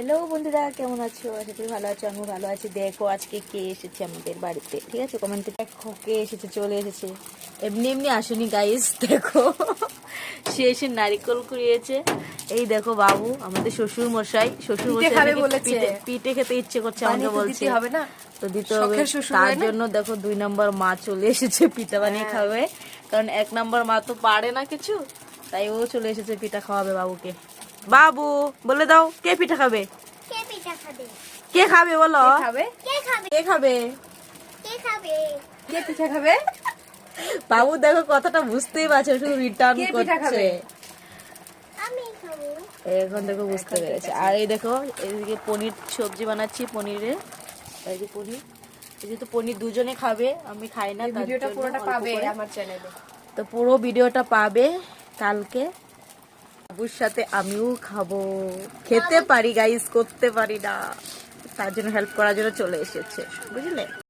Hello বন্ধুরা, কেমন আছো? আশা করি ভালো আছো। আমি ভালো আছি। দেখো আজকে কে এসেছে আমাদের বাড়িতে, ঠিক আছে? কমেন্টে দেখো কে এসেছে, চলে এসেছে। এমনি এমনি আসেনি গাইস, দেখো সে এসে নারিকল কুড়িয়েছে। এই দেখো বাবু, আমাদের শ্বশুর মশাই পিঠে খেতে ইচ্ছে করছে, আমাকে বলছে হবে না, তো দিতে হবে। তার জন্য দেখো 2 নম্বর মা চলে এসেছে পিঠা বানিয়ে খাবে, কারণ 1 নম্বর মা তো পারে না কিছু, তাই ও চলে এসেছে পিঠা খাওয়াবে বাবুকে। বাবু বলে দাও, কে পিঠা খাবে? কে খাবে বলো? কে খাবে? কে পিঠা খাবে? বাবু দেখো কথাটা বুঝতেই পারছে, শুধু রিটার্ন করছে। এখন দেখো বুঝতে পেরেছে। আর এই দেখো এদিকে পনির সবজি বানাচ্ছি, পনিরে এই যে পনির, এই তো পনির দুজনে খাবে, আমি খাই না। ভিডিওটা পুরোটা পাবে আমার চ্যানেলে, তো পুরো ভিডিওটা পাবে কালকে। বাবুর সাথে আমিও খাবো, খেতে পারি গাইস, করতে পারি না, তার জন্য হেল্প করার জন্য চলে এসেছে, বুঝলে?